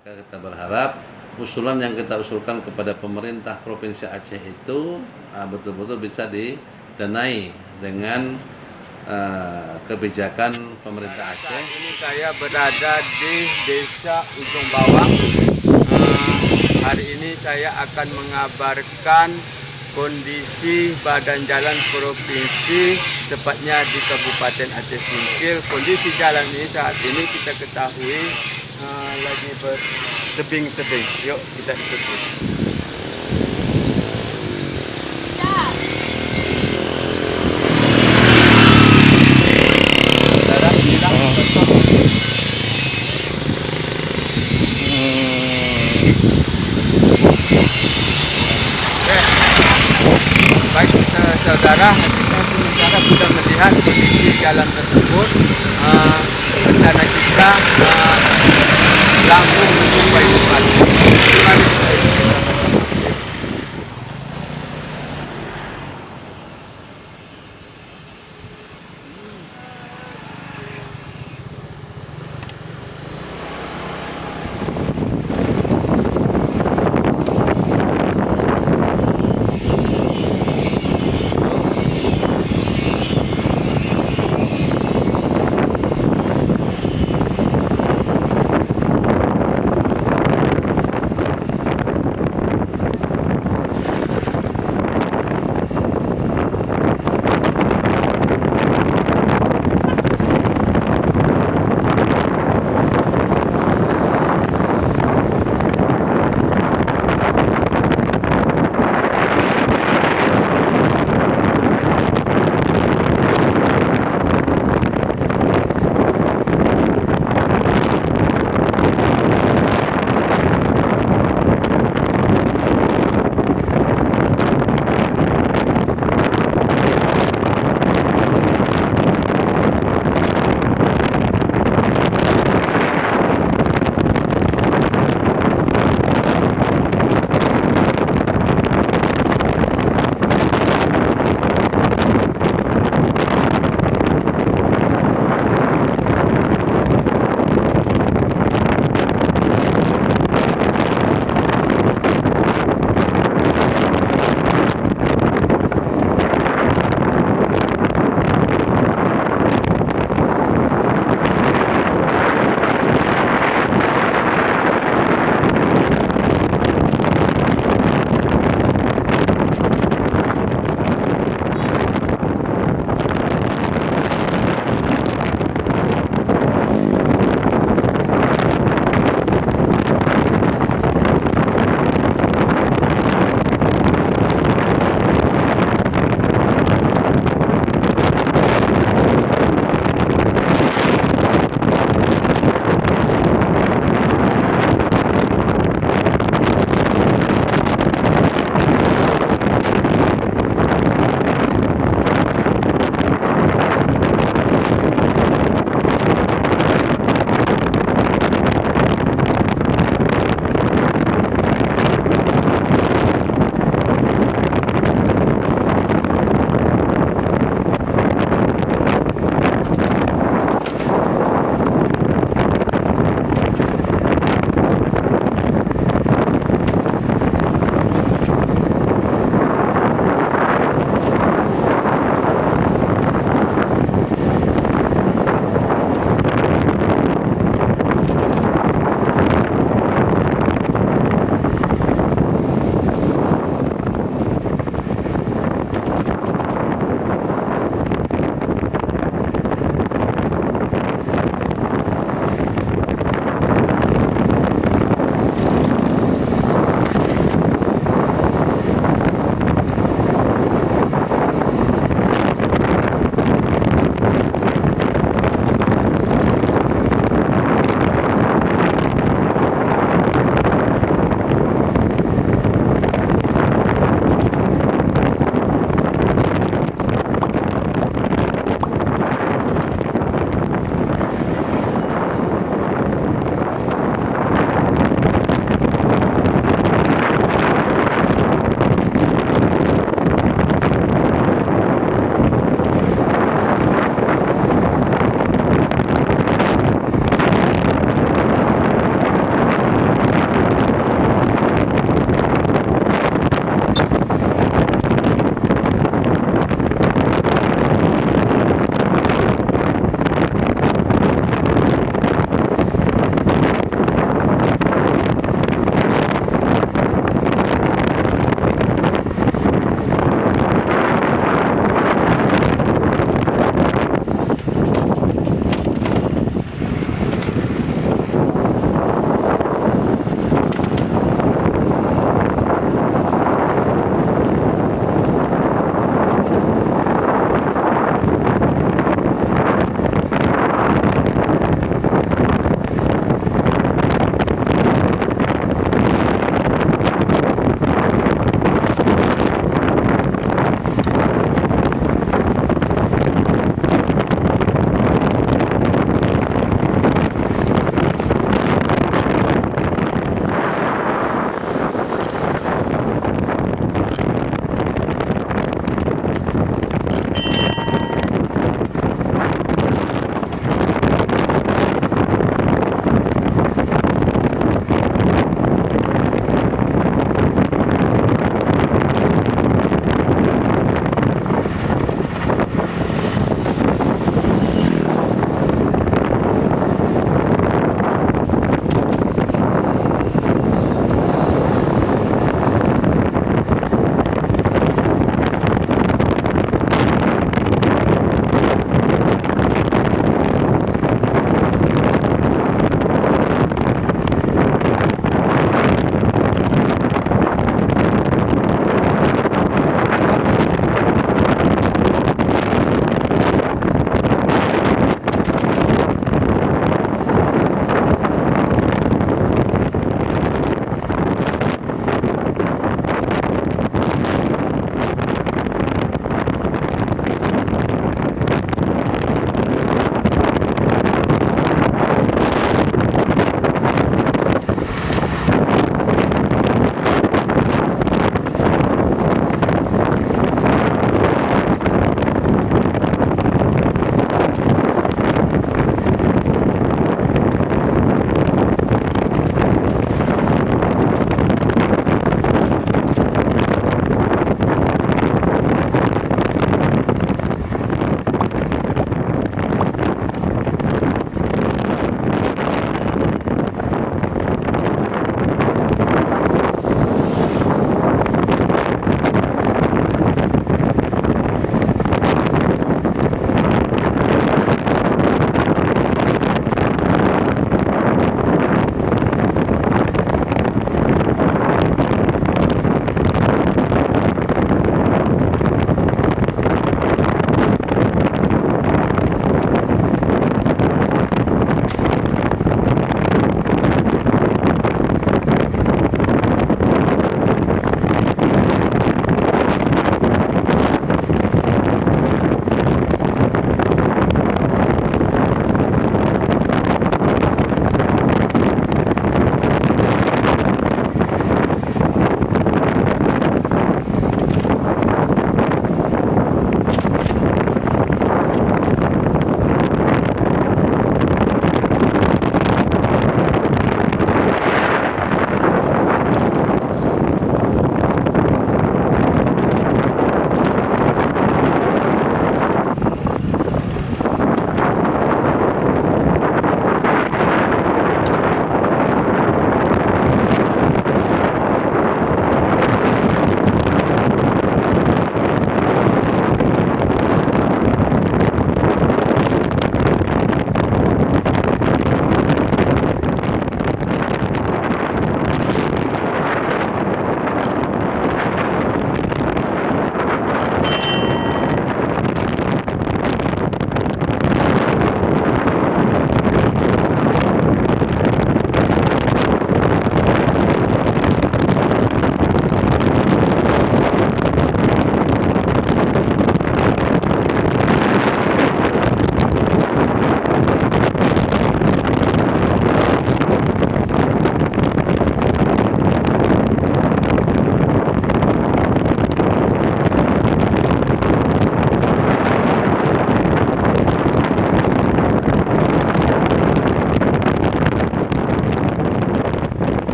Kita berharap usulan yang kita usulkan kepada pemerintah Provinsi Aceh itu betul-betul bisa didanai dengan kebijakan pemerintah Aceh. Saat ini saya berada di Desa Ujung Bawang. Hari ini saya akan mengabarkan kondisi Badan Jalan Provinsi, tepatnya di Kabupaten Aceh Singkil. Kondisi jalan ini saat ini kita ketahui lagi bertebing-tebing. Yuk kita ikuti. Baik saudara, kita sudah melihat kondisi jalan tersebut. Rencana kita langsung menjumpai Bupati. Mari kita ikuti sama-sama.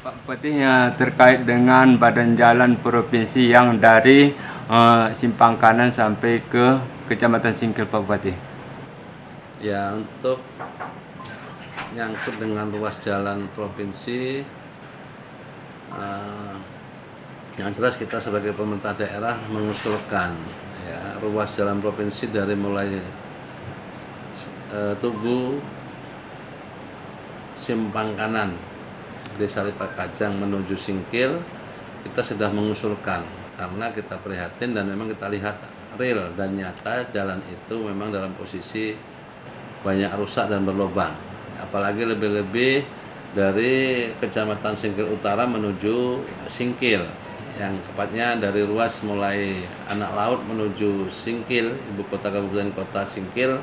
Pak Bupati, terkait dengan badan jalan provinsi yang dari simpang kanan sampai ke Kecamatan Singkil, Pak Bupati. Ya, untuk nyangkut dengan ruas jalan provinsi, yang jelas kita sebagai pemerintah daerah mengusulkan ya, ruas jalan provinsi dari mulai Tugu simpang kanan Desa Lipakajang menuju Singkil, kita sudah mengusulkan karena kita prihatin dan memang kita lihat real dan nyata jalan itu memang dalam posisi banyak rusak dan berlubang, apalagi lebih-lebih dari Kecamatan Singkil Utara menuju Singkil, yang tepatnya dari ruas mulai Anak Laut menuju Singkil, ibu kota kabupaten kota Singkil,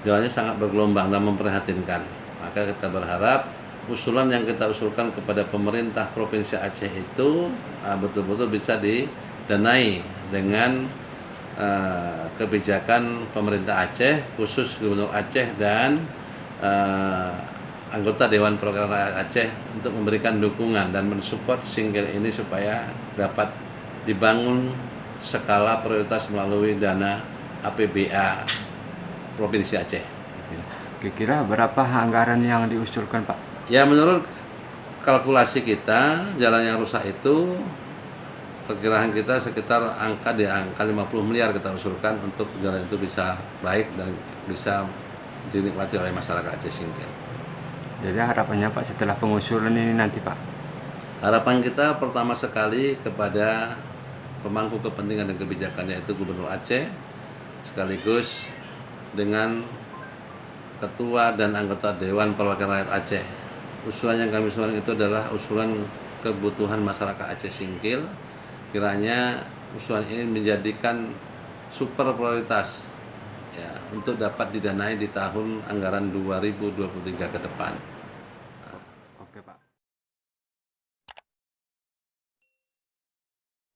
jalannya sangat bergelombang dan memprihatinkan. Maka kita berharap usulan yang kita usulkan kepada pemerintah Provinsi Aceh itu betul-betul bisa didanai dengan kebijakan pemerintah Aceh, khusus Gubernur Aceh dan anggota Dewan Perwakilan Rakyat Aceh untuk memberikan dukungan dan mensupport Singkil ini supaya dapat dibangun skala prioritas melalui dana APBA Provinsi Aceh. Kira-kira berapa anggaran yang diusulkan, Pak? Ya, menurut kalkulasi kita, jalan yang rusak itu perkiraan kita sekitar angka 50 miliar kita usulkan untuk jalan itu bisa baik dan bisa dinikmati oleh masyarakat Aceh Singkil. Jadi harapannya, Pak, setelah pengusulan ini nanti, Pak? Harapan kita pertama sekali kepada pemangku kepentingan dan kebijakan, yaitu Gubernur Aceh, sekaligus dengan Ketua dan anggota Dewan Perwakilan Rakyat Aceh. Usulan yang kami usulkan itu adalah usulan kebutuhan masyarakat Aceh Singkil. Kiranya usulan ini menjadikan super prioritas ya, untuk dapat didanai di tahun anggaran 2023 ke depan.